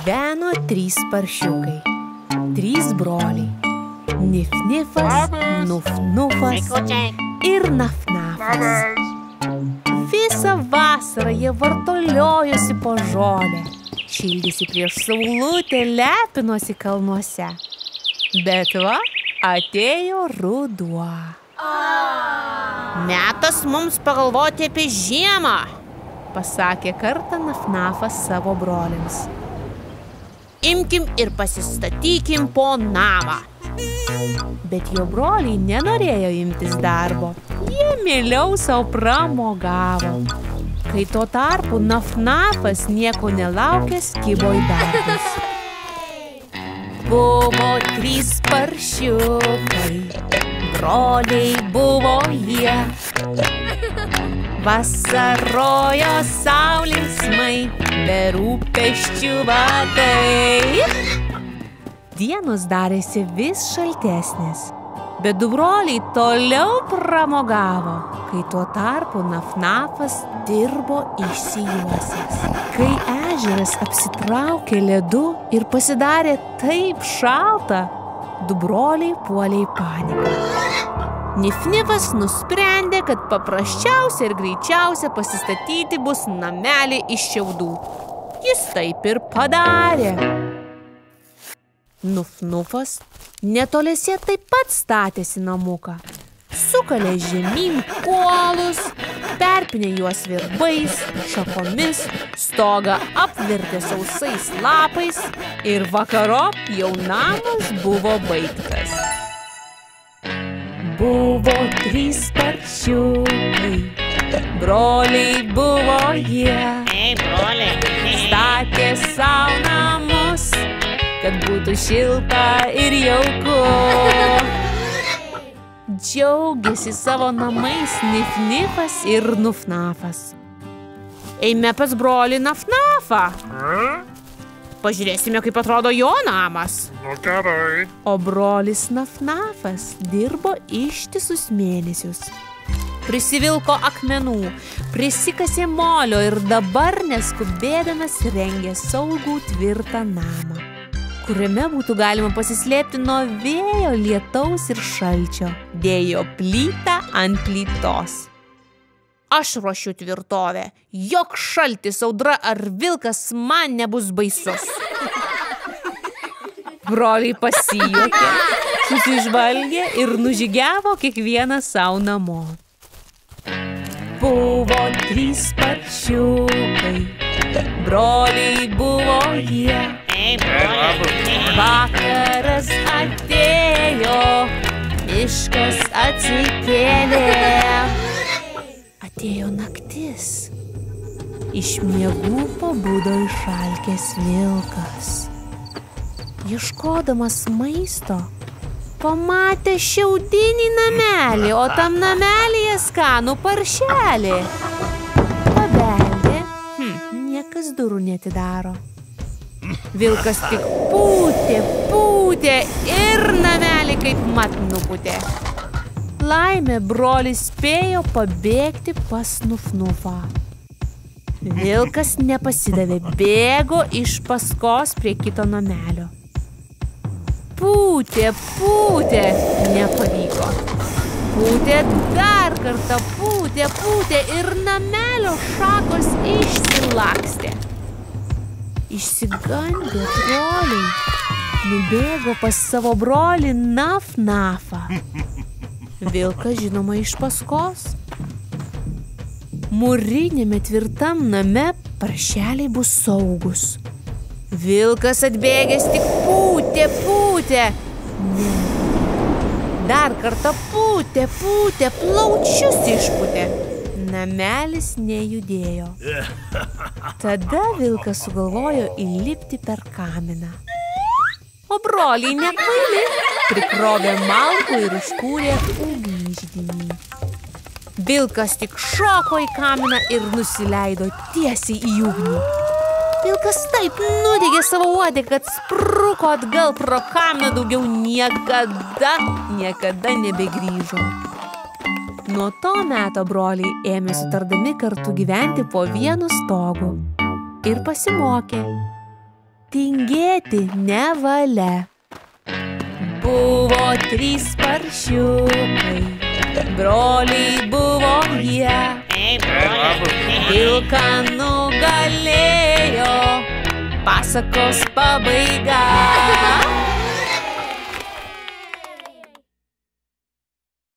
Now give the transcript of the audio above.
Gyveno 3 paršiukai, 3 broliai. Nif-nifas, nuf-nufas ir naf-nafas. Visą vasarą jie vartaliojosi po žolę, šildėsi prieš saulutę, lepinosi kalnuose. Bet va, atėjo ruduo. Metas mums pagalvoti apie žiemą, pasakė kartą Naf-nafas savo broliams. Imkim ir pasistatykim po namą. Bet jo broliai nenorėjo imtis darbo. Jie mieliau savo pramogavo. Kai tuo tarpu Naf-nafas nieko nelaukęs kibo į darbus. Buvo 3 paršiukai, broliai buvo jie. Vasarojo saulinksmai, be rūpesčių vadai. Dienos darėsi vis šaltesnės, bet du broliai toliau pramogavo, kai tuo tarpu Naf-nafas dirbo išsijuosęs. Kai ežeras apsitraukė ledu ir pasidarė taip šalta, du broliai puolė į paniką. Nif-nifas nusprendė, kad paprasčiausia ir greičiausia pasistatyti bus namelį iš šiaudų. Jis taip ir padarė. Nuf-nufas netoliese taip pat statėsi namuką. Sukalė žemyn kuolus, perpinė juos virbais, šakomis, stogą apvirtė sausais lapais ir vakarop jau namas buvo baigtas. Buvo 3 paršiukai, broliai buvo jie. Ei, broliai. Statė savo namus, kad būtų šilta ir jauku. Džiaugiasi savo namais Nif-nifas ir Nuf-nafas. Eime pas brolį Naf-nafą. Pažiūrėsime, kaip atrodo jo namas. Nu gerai. O brolis Naf-nafas dirbo ištisus mėnesius. Prisivilko akmenų, prisikasė molio ir dabar neskubėdamas rengė saugų tvirtą namą, kuriame būtų galima pasislėpti nuo vėjo, lietaus ir šalčio. Dėjo plytą ant plytos. Aš ruošiu tvirtovę, jok šaltis, audra ar vilkas man nebus baisus. Broliai pasijuokė, susižvalgė ir nužygiavo kiekvieną savo namo. Buvo 3 paršiukai, broliai buvo jie. Ei, broliai. Vakaras atėjo, miškas atsikėlė. Atėjo naktis. Iš miegų pabudo išalkęs vilkas. Ieškodamas maisto, pamatė šiaudinį namelį, o tam namelyje skanų paršelį. Pabeldė, niekas durų neatidaro. Vilkas tik pūtė ir namelį kaip mat nupūtė. Laimė, brolis spėjo pabėgti pas Nuf-nufą. Vilkas nepasidavė, bėgo iš paskos prie kito namelio. Pūtė, nepavyko. Pūtė dar kartą, pūtė ir namelio šakos išsilakstė. Išsigandę broliai nubėgo pas savo brolį Naf-nafą. Vilkas žinoma iš paskos. Mūrinėme tvirtam name paršeliai bus saugus. Vilkas atbėgęs tik pūtė. Ne. Dar kartą pūtė, plaučius išpūtė. Namelis nejudėjo. Tada vilkas sugalvojo įlipti per kaminą. O broliai nekvaili, prikrovė malkų ir užkūrė ugnį židinį. Vilkas tik šoko į kaminą ir nusileido tiesiai į ugnį. Vilkas taip nudegė savo uodegą, kad spruko atgal pro kaminą, daugiau niekada nebegrįžo. Nuo to meto broliai ėmė sutardami kartu gyventi po vienu stogu ir pasimokė. tingėti nevalia. Buvo 3 paršiukai, broliai buvo jie. Vilką nugalėjo, pasakos pabaiga.